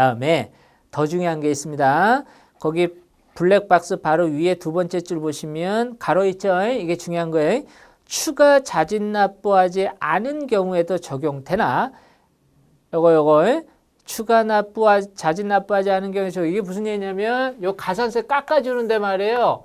다음에 더 중요한 게 있습니다. 거기 블랙박스 바로 위에 두 번째 줄 보시면 가로 있죠? 이게 중요한 거예요. 추가 자진 납부하지 않은 경우에도 적용되나? 요거 추가 자진 납부하지 않은 경우에 이게 무슨 얘기냐면 요 가산세 깎아주는데 말이에요.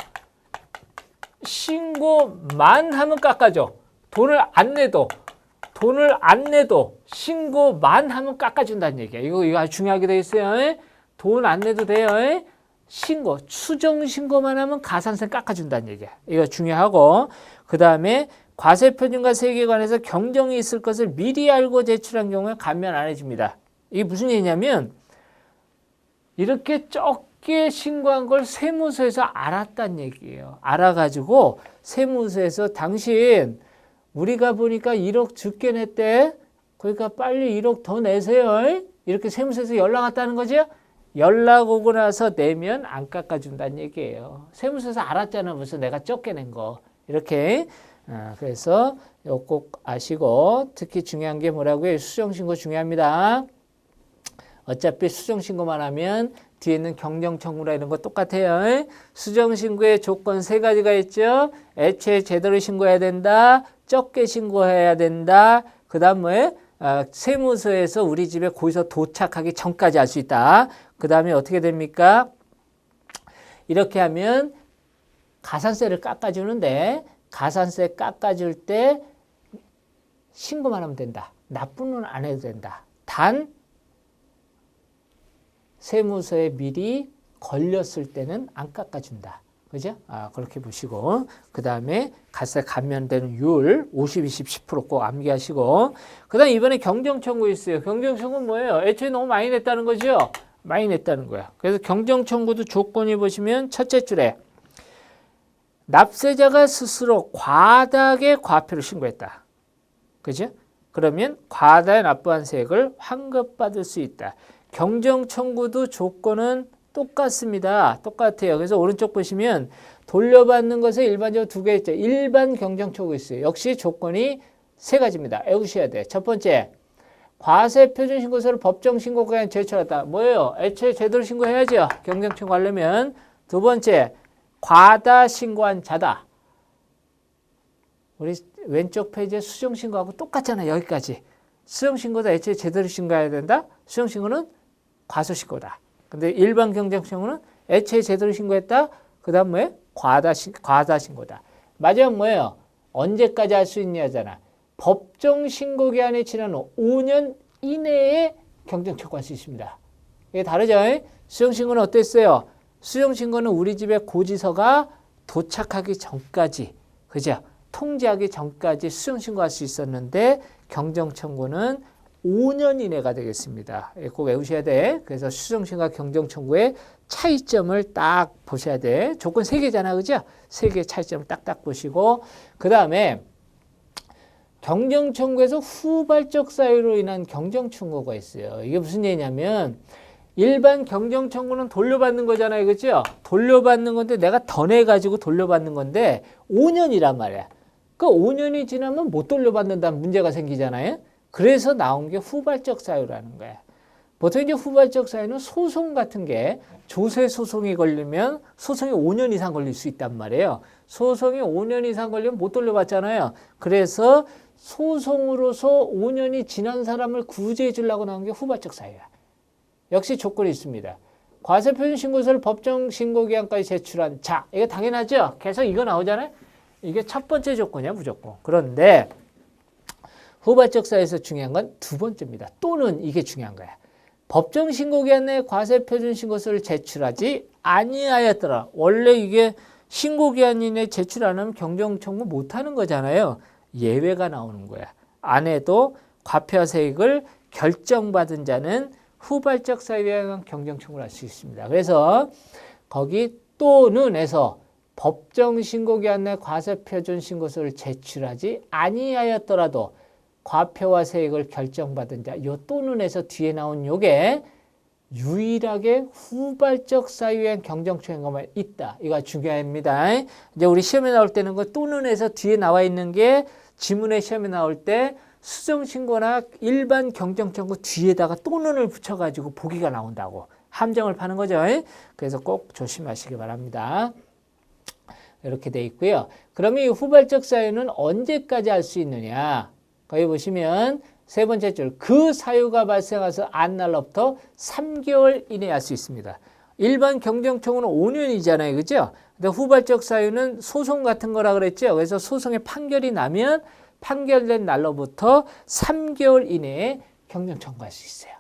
신고만 하면 깎아줘. 돈을 안 내도 신고만 하면 깎아준다는 얘기야. 이거 아주 중요하게 돼 있어요. 돈 안 내도 돼요. 추정 신고만 하면 가산세 깎아준다는 얘기야. 이거 중요하고, 그 다음에 과세표준과 세액에 관해서 경정이 있을 것을 미리 알고 제출한 경우에 감면 안 해줍니다. 이게 무슨 얘기냐면 이렇게 적게 신고한 걸 세무서에서 알았다는 얘기예요. 알아가지고 세무서에서 당신 우리가 보니까 1억 적게 냈대. 그러니까 빨리 1억 더 내세요. 이렇게 세무서에서 연락 왔다는 거죠. 연락 오고 나서 내면 안 깎아준다는 얘기예요. 세무서에서 알았잖아. 무슨 내가 적게 낸 거. 이렇게. 그래서 이거 꼭 아시고, 특히 중요한 게 뭐라고요? 수정신고 중요합니다. 어차피 수정신고만 하면 뒤에 있는 경정청구라 이런 거 똑같아요. 수정신고의 조건 3가지가 있죠. 애초에 제대로 신고해야 된다. 적게 신고해야 된다. 그 다음 뭐예요? 세무서에서 우리 집에 거기서 도착하기 전까지 할 수 있다. 그 다음에 어떻게 됩니까? 이렇게 하면 가산세를 깎아주는데 가산세 깎아줄 때 신고만 하면 된다. 납부는 안 해도 된다. 단 세무서에 미리 걸렸을 때는 안 깎아준다. 그죠? 그렇게 보시고, 그 다음에 가세 감면되는 율 50, 20, 10% 꼭 암기하시고, 그 다음에 이번에 경정청구 있어요. 경정청구는 뭐예요? 애초에 너무 많이 냈다는 거죠? 많이 냈다는 거야. 그래서 경정청구도 조건이 보시면 첫째 줄에 납세자가 스스로 과다하게 과표를 신고했다. 그죠? 그러면 과다에 납부한 세액을 환급받을 수 있다. 경정청구도 조건은 똑같습니다. 똑같아요. 그래서 오른쪽 보시면 돌려받는 것에 일반적으로 2개 있죠. 일반 경정청구 있어요. 역시 조건이 3가지입니다. 외우셔야 돼. 첫 번째, 과세표준신고서를 법정신고기관에 제출했다. 뭐예요? 애초에 제대로 신고해야죠. 경정청구 하려면. 두 번째, 과다 신고한 자다. 우리 왼쪽 페이지에 수정신고하고 똑같잖아요. 여기까지. 수정신고도 애초에 제대로 신고해야 된다. 수정신고는 과소신고다. 근데 일반 경정청구는 애초에 제대로 신고했다. 그 다음 뭐예요? 과다 신고다. 마지막 뭐예요? 언제까지 할 수 있냐잖아. 법정 신고 기한이 지난 후 5년 이내에 경정청구할 수 있습니다. 이게 다르죠? 수정신고는 어땠어요? 수정신고는 우리 집에 고지서가 도착하기 전까지, 그죠? 통지하기 전까지 수정신고할 수 있었는데 경정청구는 5년 이내가 되겠습니다. 꼭 외우셔야 돼. 그래서 수정신고와 경정청구의 차이점을 딱 보셔야 돼. 조건 3개잖아, 그죠? 3개의 차이점을 딱딱 보시고, 그 다음에 경정청구에서 후발적 사유로 인한 경정청구가 있어요. 이게 무슨 얘기냐면 일반 경정청구는 돌려받는 거잖아요, 그죠? 돌려받는 건데 내가 더 내가지고 돌려받는 건데 5년이란 말이야. 그 5년이 지나면 못 돌려받는다는 문제가 생기잖아요. 그래서 나온 게 후발적 사유라는 거야. 보통 이제 후발적 사유는 소송 같은 게 조세 소송이 걸리면 소송이 5년 이상 걸릴 수 있단 말이에요. 소송이 5년 이상 걸리면 못 돌려받잖아요. 그래서 소송으로서 5년이 지난 사람을 구제해 주려고 나온 게 후발적 사유야. 역시 조건이 있습니다. 과세표준 신고서를 법정 신고기한까지 제출한 자. 이거 당연하죠? 계속 이거 나오잖아요. 이게 첫 번째 조건이야, 무조건. 그런데 후발적 사유에서 중요한 건 2번째입니다. 또는 이게 중요한 거야. 법정 신고기한 내에 과세표준 신고서를 제출하지 아니하였더라. 원래 이게 신고기한 이내에 제출 안 하면 경정청구 못 하는 거잖아요. 예외가 나오는 거야. 안 해도 과표와 세액을 결정받은 자는 후발적 사유에 의한 경정청구를 할 수 있습니다. 그래서 거기 또는에서 법정 신고기한 내 과세표준 신고서를 제출하지 아니하였더라도 과표와 세액을 결정받은 자, 요 또는에서 뒤에 나온 요게 유일하게 후발적 사유에 의한 경정청구만 있다. 이거 중요합니다. 이제 우리 시험에 나올 때는 그 또는에서 뒤에 나와 있는 게 지문의 시험에 나올 때 수정신고나 일반 경정청구 뒤에다가 또는을 붙여가지고 보기가 나온다고. 함정을 파는 거죠. 그래서 꼭 조심하시기 바랍니다. 이렇게 돼 있고요. 그러면 이 후발적 사유는 언제까지 할 수 있느냐? 거기 보시면 세 번째 줄, 그 사유가 발생해서 안 날로부터 3개월 이내에 할 수 있습니다. 일반 경정청구는 5년이잖아요. 그죠? 근데 후발적 사유는 소송 같은 거라 그랬죠. 그래서 소송의 판결이 나면 판결된 날로부터 3개월 이내에 경정청구할 수 있어요.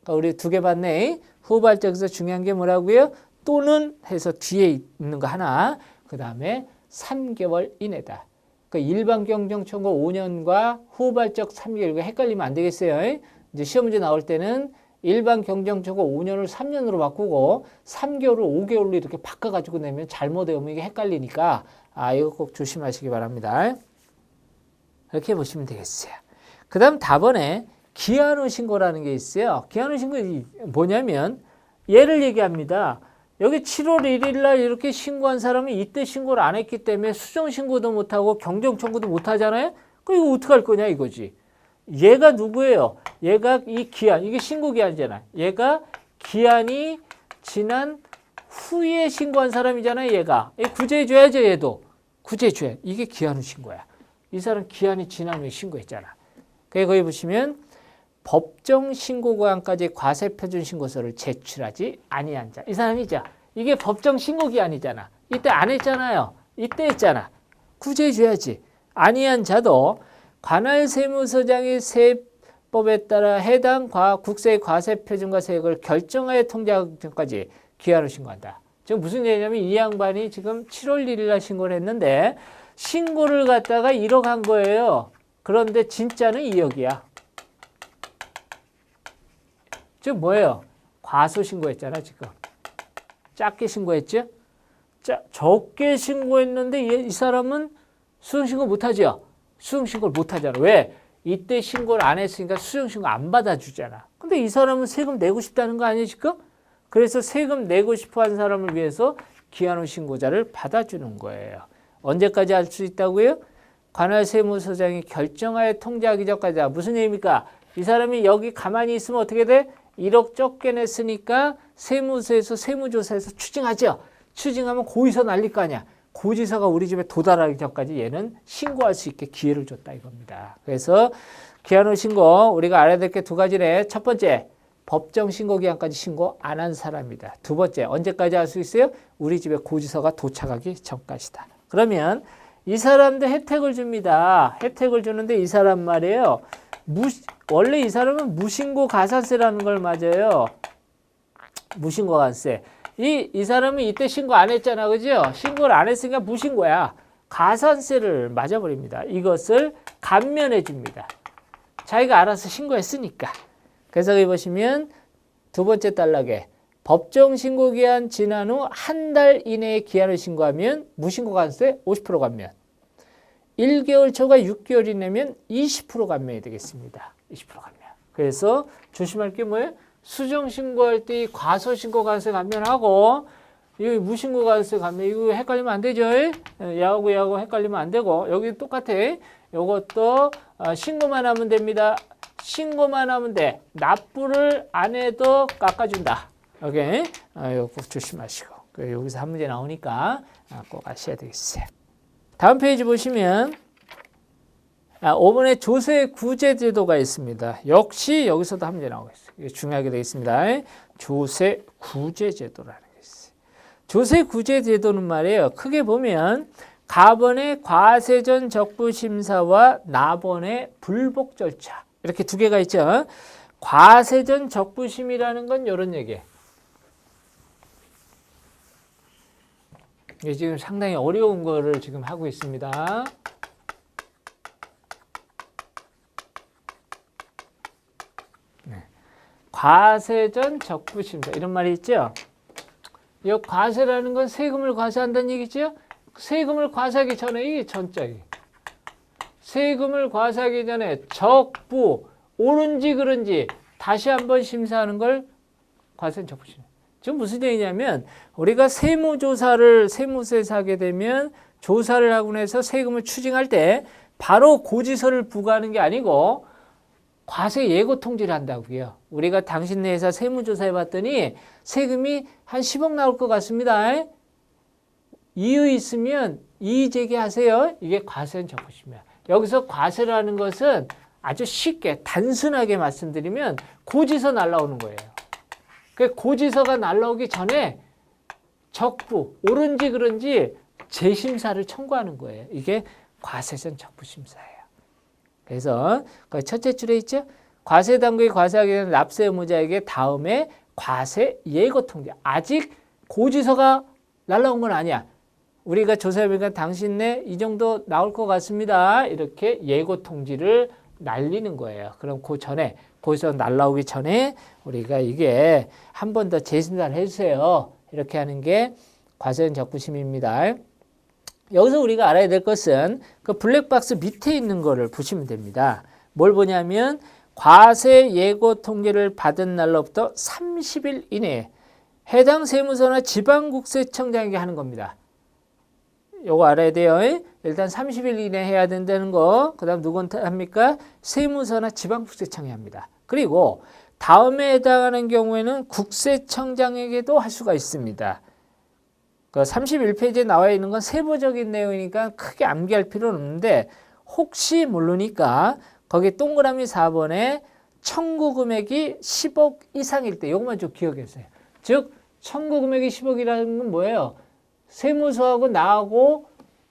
그러니까 우리 두 개 봤네. 후발적에서 중요한 게 뭐라고요? 또는 해서 뒤에 있는 거 하나. 그 다음에 3개월 이내다. 그러니까 일반 경정청구 5년과 후발적 3개월. 헷갈리면 안 되겠어요. 이제 시험 문제 나올 때는 일반 경정청구 5년을 3년으로 바꾸고 3개월을 5개월로 이렇게 바꿔가지고 내면 잘못 외우면 이게 헷갈리니까 이거 꼭 조심하시기 바랍니다. 이렇게 보시면 되겠어요. 그 다음 답번에 기한 후 신고라는 게 있어요. 기한 후 신고 뭐냐면 예를 얘기합니다. 여기 7월 1일 날 이렇게 신고한 사람이 이때 신고를 안 했기 때문에 수정 신고도 못하고 경정 청구도 못하잖아요. 그럼 이거 어떻게 할 거냐 이거지. 얘가 누구예요? 얘가 이 기한, 이게 신고 기한이잖아. 얘가 기한이 지난 후에 신고한 사람이잖아요. 얘가 구제해 줘야죠. 얘도 구제해 줘야. 이게 기한 후 신고야. 이 사람 기한이 지난 후에 신고했잖아. 거기 보시면 법정 신고기한까지 과세표준 신고서를 제출하지 아니한 자. 이 사람이죠. 이게 법정 신고기한이잖아. 이때 안 했잖아요. 이때 했잖아. 구제해 줘야지. 아니한 자도 관할 세무서장이 세법에 따라 해당 국세의 과세표준과 세액을 결정하여 통지하기 전까지 기한을 신고한다. 지금 무슨 얘기냐면 이 양반이 지금 7월 1일 날 신고를 했는데 신고를 갖다가 1억 한 거예요. 그런데 진짜는 2억이야. 지금 뭐예요? 과소 신고했잖아, 지금. 작게 신고했죠? 적게 신고했는데 이 사람은 수정신고 못하죠? 수정신고를 못하잖아. 왜? 이때 신고를 안 했으니까 수정신고 안 받아주잖아. 근데 이 사람은 세금 내고 싶다는 거 아니에요, 지금? 그래서 세금 내고 싶어 하는 사람을 위해서 기한 후 신고자를 받아주는 거예요. 언제까지 할 수 있다고요? 관할 세무서장이 결정하여 통지하기 전까지. 무슨 얘기입니까? 이 사람이 여기 가만히 있으면 어떻게 돼? 1억 적게 냈으니까 세무서에서 세무조사에서 추징하죠. 추징하면 고의서 날릴 거 아니야. 고지서가 우리 집에 도달하기 전까지 얘는 신고할 수 있게 기회를 줬다 이겁니다. 그래서 기한 후 신고 우리가 알아야 될 게 두 가지네. 첫 번째, 법정 신고 기한까지 신고 안 한 사람이다. 두 번째, 언제까지 할 수 있어요? 우리 집에 고지서가 도착하기 전까지다. 그러면 이 사람도 혜택을 줍니다. 혜택을 주는데 이 사람 말이에요. 원래 이 사람은 무신고 가산세라는 걸 맞아요. 무신고 가산세. 이 사람은 이때 신고 안 했잖아. 그죠? 신고를 안 했으니까 무신고야. 가산세를 맞아버립니다. 이것을 감면해 줍니다. 자기가 알아서 신고했으니까. 그래서 여기 보시면 두 번째 단락에 법정 신고 기한 지난 후 한 달 이내에 기한을 신고하면 무신고 가산세 50% 감면. 1개월 초가 6개월 이내면 20% 감면이 되겠습니다. 20% 감면. 그래서 조심할 게 뭐예요? 수정 신고할 때 과소 신고 가산세 감면하고 이 무신고 가산세 감면 이거 헷갈리면 안 되죠. 야하고 헷갈리면 안 되고 여기 똑같아. 이것도 신고만 하면 됩니다. 신고만 하면 돼. 납부를 안 해도 깎아준다. 오케이. 이거 꼭 조심하시고. 여기서 한 문제 나오니까 꼭 아셔야 되겠어요. 다음 페이지 보시면 5번에 조세 구제 제도가 있습니다. 역시 여기서도 한 문제 나오고 있어요. 이게 중요하게 되어 있습니다. 조세 구제 제도라는 게 있어요. 조세 구제 제도는 말이에요. 크게 보면 가번의 과세전 적부 심사와 납원의 불복 절차. 이렇게 두 개가 있죠. 과세전 적부심이라는 건 이런 얘기예요. 이게 지금 상당히 어려운 거를 지금 하고 있습니다. 네. 과세전 적부심사 이런 말이 있죠. 이 과세라는 건 세금을 과세한다는 얘기죠. 세금을 과세하기 전에 이 전자기. 세금을 과세하기 전에 적부 옳은지 그른지 다시 한번 심사하는 걸 과세전 적부심. 지금 무슨 얘기냐면 우리가 세무조사를 세무서에서 하게 되면 조사를 하고 나서 세금을 추징할 때 바로 고지서를 부과하는 게 아니고 과세 예고 통지를 한다고요. 우리가 당신네 회사 세무조사 해봤더니 세금이 한 10억 나올 것 같습니다. 이유 있으면 이의 제기하세요. 이게 과세는 적으시면. 여기서 과세라는 것은 아주 쉽게 단순하게 말씀드리면 고지서 날라오는 거예요. 그 고지서가 날라오기 전에 적부, 옳은지 그른지 재심사를 청구하는 거예요. 이게 과세전 적부심사예요. 그래서 첫째 줄에 있죠. 과세당국이 과세하기 전에 납세 의무자에게 다음에 과세 예고 통지. 아직 고지서가 날라온 건 아니야. 우리가 조사해보니까 당신네 이 정도 나올 것 같습니다. 이렇게 예고 통지를 날리는 거예요. 그럼 그 전에 고지서 날라오기 전에 우리가 이게 한 번 더 재심사를 해주세요. 이렇게 하는 게 과세전 적부심입니다. 여기서 우리가 알아야 될 것은 그 블랙박스 밑에 있는 거를 보시면 됩니다. 뭘 보냐면 과세 예고 통지를 받은 날로부터 30일 이내에 해당 세무서나 지방국세청장에게 하는 겁니다. 요거 알아야 돼요. 일단 30일 이내에 해야 된다는 거. 그 다음 누구한테 합니까? 세무서나 지방국세청에 합니다. 그리고 다음에 해당하는 경우에는 국세청장에게도 할 수가 있습니다. 그 31페이지에 나와 있는 건 세부적인 내용이니까 크게 암기할 필요는 없는데 혹시 모르니까 거기 동그라미 4번에 청구 금액이 10억 이상일 때 이것만 좀 기억해주세요. 즉 청구 금액이 10억이라는 건 뭐예요? 세무서하고 나하고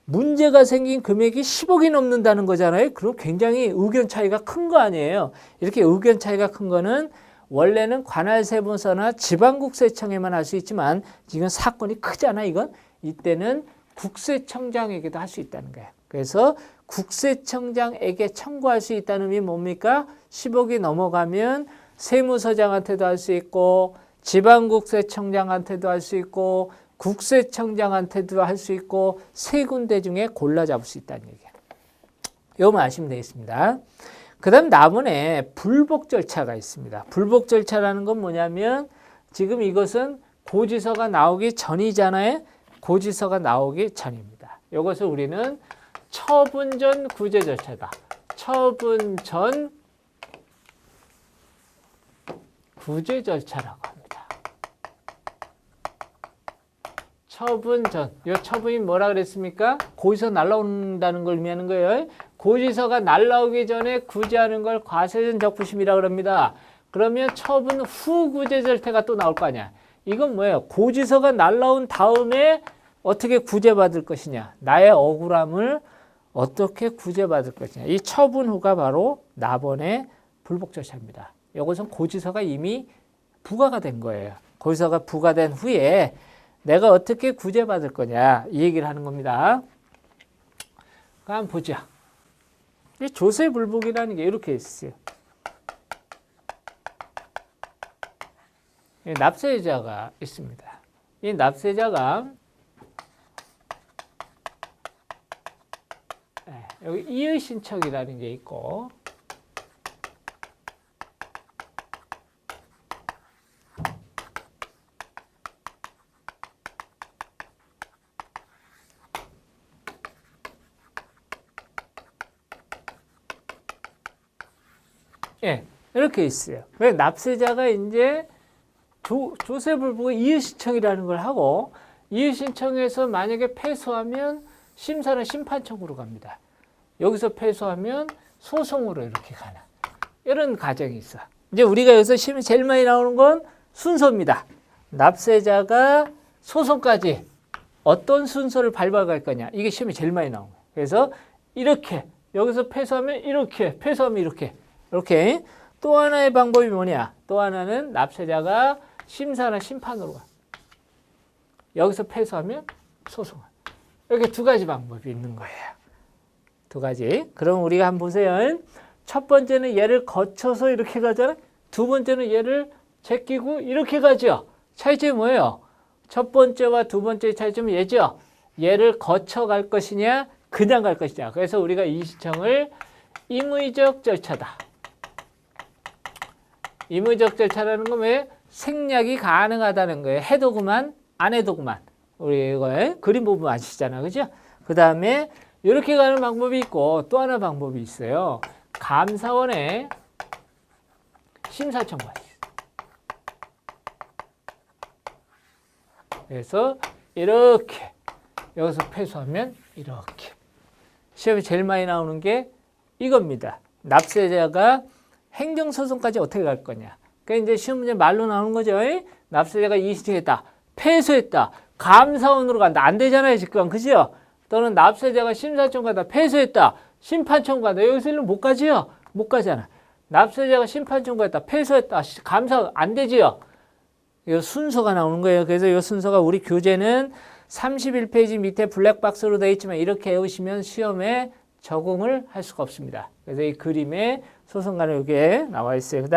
문제가 생긴 금액이 10억이 넘는다는 거잖아요. 그럼 굉장히 의견 차이가 큰 거 아니에요. 이렇게 의견 차이가 큰 거는 원래는 관할세무서나 지방국세청에만 할 수 있지만 지금 사건이 크잖아 이건. 이때는 국세청장에게도 할 수 있다는 거예요. 그래서 국세청장에게 청구할 수 있다는 의미 뭡니까? 10억이 넘어가면 세무서장한테도 할 수 있고 지방국세청장한테도 할 수 있고 국세청장한테도 할 수 있고 세 군데 중에 골라 잡을 수 있다는 얘기예요. 이거만 아시면 되겠습니다. 그 다음 나번에 불복 절차가 있습니다. 불복 절차라는 건 뭐냐면 지금 이것은 고지서가 나오기 전이잖아요. 고지서가 나오기 전입니다. 이것을 우리는 처분 전 구제 절차다. 처분 전 구제 절차라고 합니다. 처분 전. 이 처분이 뭐라 그랬습니까? 고지서 날라온다는 걸 의미하는 거예요. 고지서가 날라오기 전에 구제하는 걸 과세전 적부심이라고 그럽니다. 그러면 처분 후 구제 절차가 또 나올 거 아니야. 이건 뭐예요? 고지서가 날라온 다음에 어떻게 구제받을 것이냐. 나의 억울함을 어떻게 구제받을 것이냐. 이 처분 후가 바로 나번의 불복 절차입니다. 이것은 고지서가 이미 부과가 된 거예요. 고지서가 부과된 후에 내가 어떻게 구제받을 거냐. 이 얘기를 하는 겁니다. 한번 보자. 이 조세불복이라는 게 이렇게 있어요. 납세자가 있습니다. 이 납세자가 여기 이의신청이라는 게 있고 예, 이렇게 있어요. 왜 납세자가 이제 조세불복의 이의신청이라는 걸 하고 이의신청에서 만약에 패소하면 심사는 심판청으로 갑니다. 여기서 패소하면 소송으로 이렇게 가는 이런 과정이 있어. 이제 우리가 여기서 제일 많이 나오는 건 순서입니다. 납세자가 소송까지 어떤 순서를 밟아갈 거냐. 이게 시험에 제일 많이 나오는 거예요. 그래서 이렇게 여기서 패소하면 이렇게 패소하면 이렇게 또 하나의 방법이 뭐냐. 또 하나는 납세자가 심사나 심판으로 가. 여기서 패소하면 소송을. 이렇게 두 가지 방법이 있는 거예요. 두 가지. 그럼 우리가 한번 보세요. 첫 번째는 얘를 거쳐서 이렇게 가잖아요. 두 번째는 얘를 제끼고 이렇게 가죠. 차이점이 뭐예요? 첫 번째와 두 번째의 차이점은 얘죠. 얘를 거쳐 갈 것이냐 그냥 갈 것이냐. 그래서 우리가 이 신청을 임의적 절차다. 임의적 절차라는 건 왜? 생략이 가능하다는 거예요. 해도 그만, 안 해도 그만. 우리 이거 그림 부분 아시잖아. 그죠? 그 다음에 이렇게 가는 방법이 있고 또 하나 방법이 있어요. 감사원에 심사 청구할 수 있어요. 그래서 이렇게 여기서 패소하면 이렇게. 시험에 제일 많이 나오는 게 이겁니다. 납세자가 행정소송까지 어떻게 갈 거냐. 그러니까 이제 시험 문제 말로 나오는 거죠. 납세자가 이의신청했다. 패소했다. 감사원으로 간다. 안 되잖아요, 지금. 그죠? 또는 납세자가 심사청구하다. 패소했다. 심판청구하다. 여기서 일로 못 가지요? 못 가잖아. 납세자가 심판청구했다. 패소했다. 감사 안 되지요? 이 순서가 나오는 거예요. 그래서 이 순서가 우리 교재는 31페이지 밑에 블랙박스로 되어 있지만 이렇게 외우시면 시험에 적응을 할 수가 없습니다. 그래서 이 그림에 소송간에 이렇게 나와 있어요. 그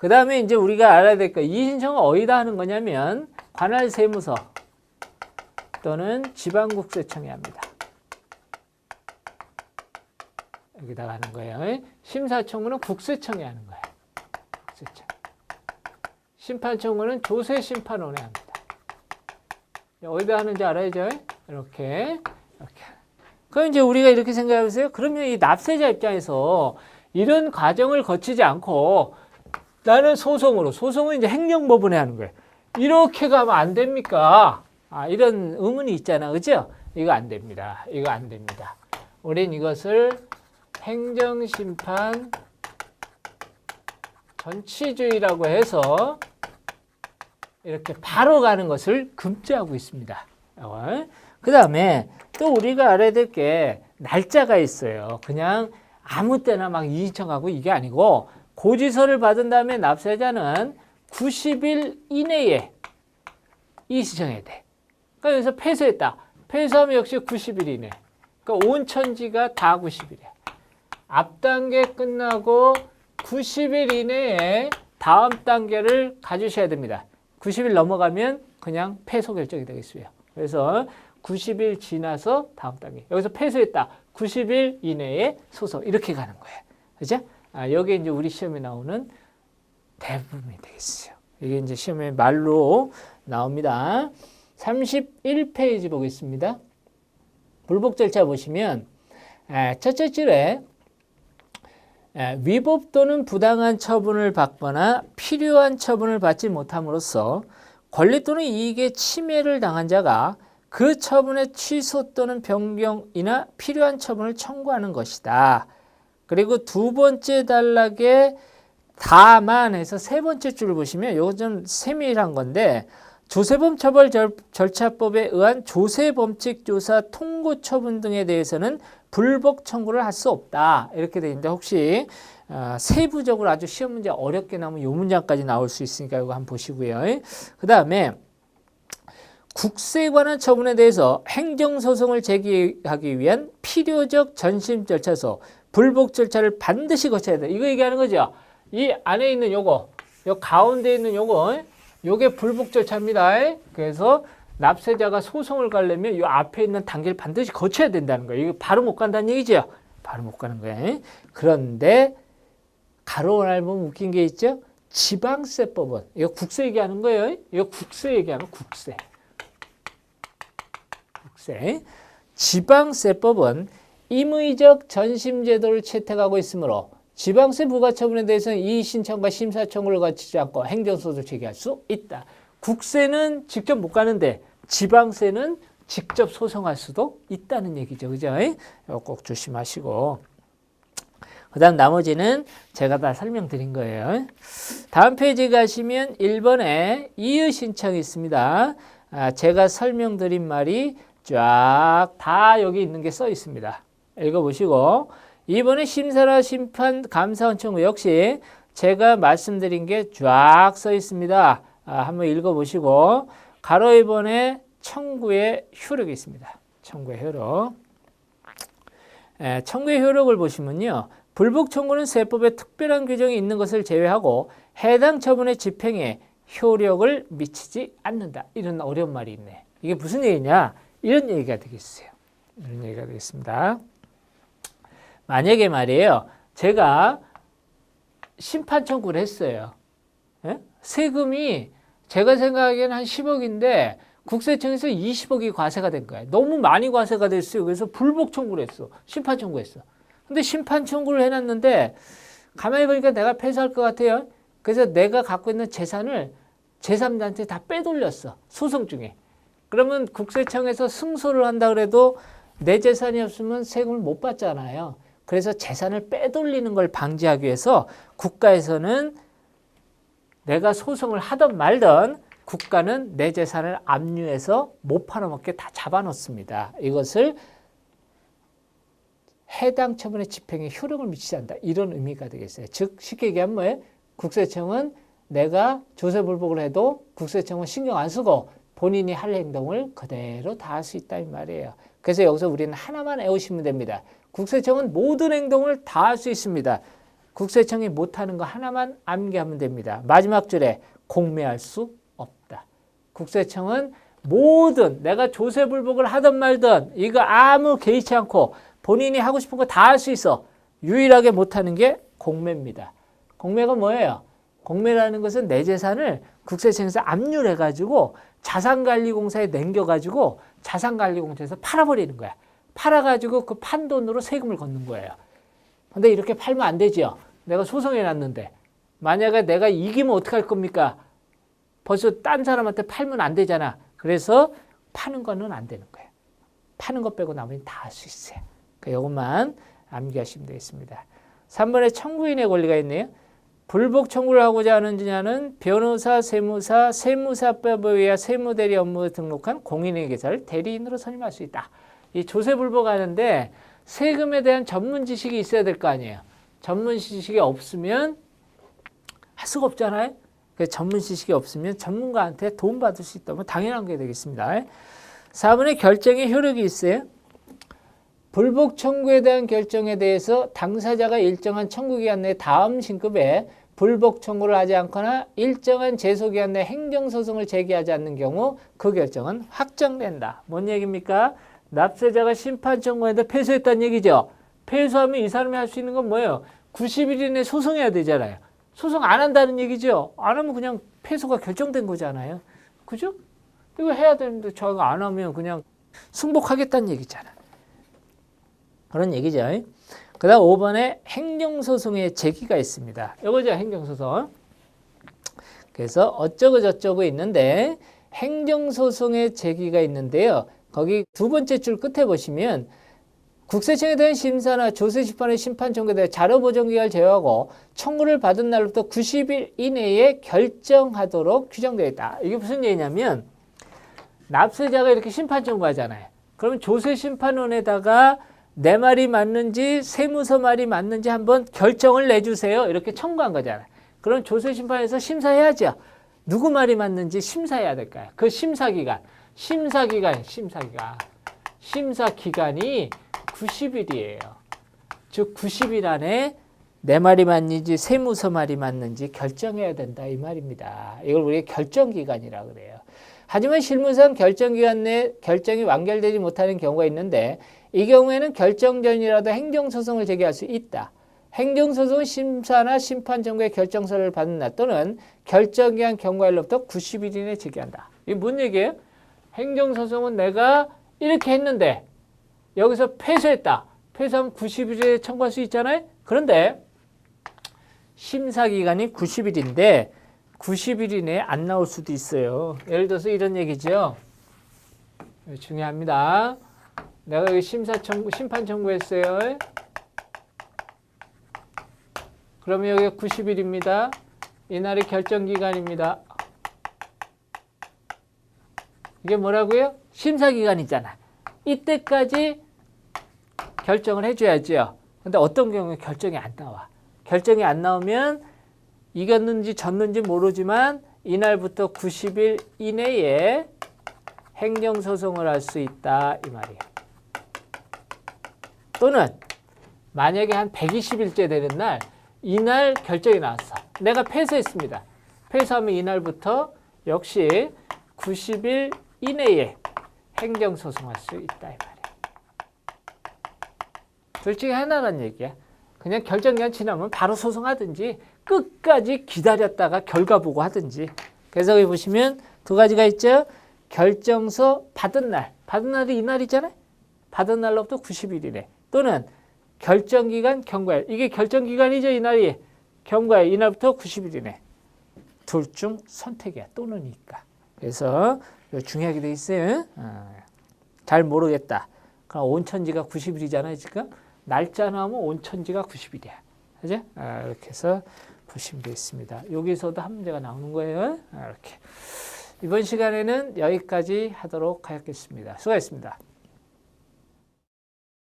다음에 이제 우리가 알아야 될 거, 이의신청은 어디다 하는 거냐면 관할 세무서 또는 지방국세청에 합니다. 여기다가 하는 거예요. 심사청구는 국세청에 하는 거예요. 국세청. 심판청구는 조세심판원에 합니다. 어디다 하는지 알아야죠? 이렇게. 그럼 이제 우리가 이렇게 생각해 보세요. 그러면 이 납세자 입장에서 이런 과정을 거치지 않고 나는 소송은 이제 행정법원에 하는 거예요. 이렇게 가면 안 됩니까? 이런 의문이 있잖아. 그죠? 이거 안 됩니다. 이거 안 됩니다. 우린 이것을 행정심판 전치주의라고 해서 이렇게 바로 가는 것을 금지하고 있습니다. 그 다음에 또 우리가 알아야 될 게 날짜가 있어요. 그냥 아무 때나 막 이의신청하고 이게 아니고 고지서를 받은 다음에 납세자는 90일 이내에 이의신청해야 돼. 그러니까 여기서 패소했다. 패소하면 역시 90일 이내. 그러니까 온천지가 다 90일이야. 앞 단계 끝나고 90일 이내에 다음 단계를 가주셔야 됩니다. 90일 넘어가면 그냥 패소 결정이 되겠어요. 그래서 90일 지나서 다음 단계. 여기서 패소했다. 90일 이내에 소송. 이렇게 가는 거예요. 그죠? 여기 이제 우리 시험에 나오는 대부분이 되겠어요. 이게 이제 시험에 말로 나옵니다. 31페이지 보겠습니다. 불복 절차 보시면 첫째 줄에 위법 또는 부당한 처분을 받거나 필요한 처분을 받지 못함으로써 권리 또는 이익에 침해를 당한 자가 그 처분의 취소 또는 변경이나 필요한 처분을 청구하는 것이다. 그리고 두 번째 단락에 다만 해서 세 번째 줄을 보시면 이거 좀 세밀한 건데 조세범 처벌 절차법에 의한 조세범칙 조사 통고 처분 등에 대해서는 불복 청구를 할 수 없다. 이렇게 되어 있는데 혹시 세부적으로 아주 시험 문제 어렵게 나오면 이 문장까지 나올 수 있으니까 이거 한번 보시고요. 그 다음에 국세에 관한 처분에 대해서 행정소송을 제기하기 위한 필요적 전심 절차서 불복 절차를 반드시 거쳐야 돼. 이거 얘기하는 거죠. 이 안에 있는 요거, 요 가운데 있는 요게 불복 절차입니다. 그래서 납세자가 소송을 가려면 이 앞에 있는 단계를 반드시 거쳐야 된다는 거예요. 이거 바로 못 간다는 얘기죠. 바로 못 가는 거예요. 그런데 가로를 보면 웃긴 게 있죠. 지방세법은 이거 국세 얘기하는 거예요. 이거 국세 얘기하는 국세. 지방세법은 임의적 전심제도를 채택하고 있으므로 지방세 부과처분에 대해서는 이의신청과 심사청구를 거치지 않고 행정소송을 제기할 수 있다. 국세는 직접 못 가는데 지방세는 직접 소송할 수도 있다는 얘기죠. 그죠? 이거 꼭 조심하시고. 그 다음 나머지는 제가 다 설명드린 거예요. 다음 페이지 가시면 1번에 이의신청이 있습니다. 제가 설명드린 말이 쫙 다 여기 있는 게 써 있습니다. 읽어보시고 2번에 심사나 심판, 감사원 청구 역시 제가 말씀드린 게 쫙 써 있습니다. 한번 읽어보시고 가로 2번에 청구의 효력이 있습니다. 청구의 효력. 청구의 효력을 보시면요. 불복 청구는 세법에 특별한 규정이 있는 것을 제외하고 해당 처분의 집행에 효력을 미치지 않는다. 이런 어려운 말이 있네. 이게 무슨 얘기냐? 이런 얘기가 되겠어요. 이런 얘기가 되겠습니다. 만약에 말이에요. 제가 심판 청구를 했어요. 세금이 제가 생각하기에는 한 10억인데 국세청에서 20억이 과세가 된 거야. 너무 많이 과세가 됐어요. 그래서 불복 청구를 했어. 심판 청구했어. 근데 심판 청구를 해놨는데 가만히 보니까 내가 패소할 것 같아요. 그래서 내가 갖고 있는 재산을 제3자한테 다 빼돌렸어. 소송 중에. 그러면 국세청에서 승소를 한다 그래도 내 재산이 없으면 세금을 못 받잖아요. 그래서 재산을 빼돌리는 걸 방지하기 위해서 국가에서는 내가 소송을 하든 말든 국가는 내 재산을 압류해서 못 팔아먹게 다 잡아놓습니다. 이것을 해당 처분의 집행에 효력을 미치지 않는다. 이런 의미가 되겠어요. 즉 쉽게 얘기하면 뭐예요? 국세청은 내가 조세불복을 해도 국세청은 신경 안 쓰고 본인이 할 행동을 그대로 다 할 수 있다 이 말이에요. 그래서 여기서 우리는 하나만 외우시면 됩니다. 국세청은 모든 행동을 다 할 수 있습니다. 국세청이 못하는 거 하나만 암기하면 됩니다. 마지막 줄에 공매할 수 없다. 국세청은 모든 내가 조세불복을 하든 말든 이거 아무 개의치 않고 본인이 하고 싶은 거 다 할 수 있어. 유일하게 못하는 게 공매입니다. 공매가 뭐예요? 공매라는 것은 내 재산을 국세청에서 압류를 해가지고 자산관리공사에 남겨가지고 자산관리공사에서 팔아버리는 거야. 팔아가지고 그 판 돈으로 세금을 걷는 거예요. 근데 이렇게 팔면 안 되죠. 내가 소송해놨는데 만약에 내가 이기면 어떡할 겁니까? 벌써 딴 사람한테 팔면 안 되잖아. 그래서 파는 거는 안 되는 거예요. 파는 것 빼고 나머지는 다 할 수 있어요. 이것만 암기하시면 되겠습니다. 3번에 청구인의 권리가 있네요. 불복 청구를 하고자 하는 자는 변호사, 세무사, 세무사법에 의해 세무대리 업무에 등록한 공인의 계좌를 대리인으로 선임할 수 있다. 이 조세불복하는데 세금에 대한 전문 지식이 있어야 될 거 아니에요. 전문 지식이 없으면 할 수가 없잖아요. 그 전문 지식이 없으면 전문가한테 도움받을 수 있다면 당연한 게 되겠습니다. 4번에 결정의 효력이 있어요. 불복 청구에 대한 결정에 대해서 당사자가 일정한 청구기간 내 다음 신급에 불복 청구를 하지 않거나 일정한 제소기간 내 행정소송을 제기하지 않는 경우 그 결정은 확정된다. 뭔 얘기입니까? 납세자가 심판 청구했는데 패소했다는 얘기죠. 패소하면 이 사람이 할 수 있는 건 뭐예요? 90일 이내에 소송해야 되잖아요. 소송 안 한다는 얘기죠. 안 하면 그냥 패소가 결정된 거잖아요. 그죠? 이거 해야 되는데 저가 안 하면 그냥 승복하겠다는 얘기잖아요. 그런 얘기죠. 그 다음 5번에 행정소송의 제기가 있습니다. 이거죠, 행정소송. 그래서 어쩌고 저쩌고 있는데 행정소송의 제기가 있는데요. 거기 두 번째 줄 끝에 보시면 국세청에 대한 심사나 조세심판의 심판 청구에 대해 자료 보존 기간을 제외하고 청구를 받은 날로부터 90일 이내에 결정하도록 규정되어 있다. 이게 무슨 얘기냐면 납세자가 이렇게 심판 청구하잖아요. 그러면 조세심판원에다가 내 말이 맞는지 세무서 말이 맞는지 한번 결정을 내주세요. 이렇게 청구한 거잖아요. 그럼 조세심판에서 심사해야죠. 누구 말이 맞는지 심사해야 될까요? 그 심사기간이 90일이에요. 즉 90일 안에 내 말이 맞는지 세무서 말이 맞는지 결정해야 된다 이 말입니다. 이걸 우리가 결정기간이라고 그래요. 하지만 실무상 결정기간 내 결정이 완결되지 못하는 경우가 있는데 이 경우에는 결정 전이라도 행정소송을 제기할 수 있다. 행정소송은 심사나 심판 청구의 결정서를 받는 날 또는 결정기한 경과일로부터 90일 이내에 제기한다. 이게 뭔 얘기예요? 행정소송은 내가 이렇게 했는데 여기서 패소했다. 패소하면 90일에 청구할 수 있잖아요. 그런데 심사기간이 90일인데 90일 이내에 안 나올 수도 있어요. 예를 들어서 이런 얘기죠. 중요합니다. 내가 여기 심판 청구했어요. 그러면 여기가 90일입니다. 이날이 결정기간입니다. 이게 뭐라고요? 심사기간이잖아. 이때까지 결정을 해줘야죠. 근데 어떤 경우에 결정이 안 나와. 결정이 안 나오면 이겼는지 졌는지 모르지만 이날부터 90일 이내에 행정소송을 할 수 있다 이 말이에요. 또는 만약에 한 120일째 되는 날 이날 결정이 나왔어. 내가 패소했습니다. 패소하면 이날부터 역시 90일 이내에 행정소송할 수 있다 이 말이에요. 둘 중에 하나란 얘기야. 그냥 결정기간 지나면 바로 소송하든지 끝까지 기다렸다가 결과 보고 하든지. 그래서 여기 보시면 두 가지가 있죠. 결정서 받은 날이 이날이잖아요. 받은 날로부터 90일 이내 또는 결정기간 경과일. 이게 결정기간이죠. 이날이. 경과일 이날부터 90일 이내. 둘 중 선택이야. 또는이니까. 그래서 중요하게 돼 있어요. 잘 모르겠다. 그럼 온천지가 90일이잖아요. 지금. 날짜 나오면 온천지가 90일이야. 그죠? 이렇게 해서 보시면 되겠습니다. 여기서도 한 문제가 나오는 거예요. 이렇게. 이번 시간에는 여기까지 하도록 하겠습니다. 수고하셨습니다.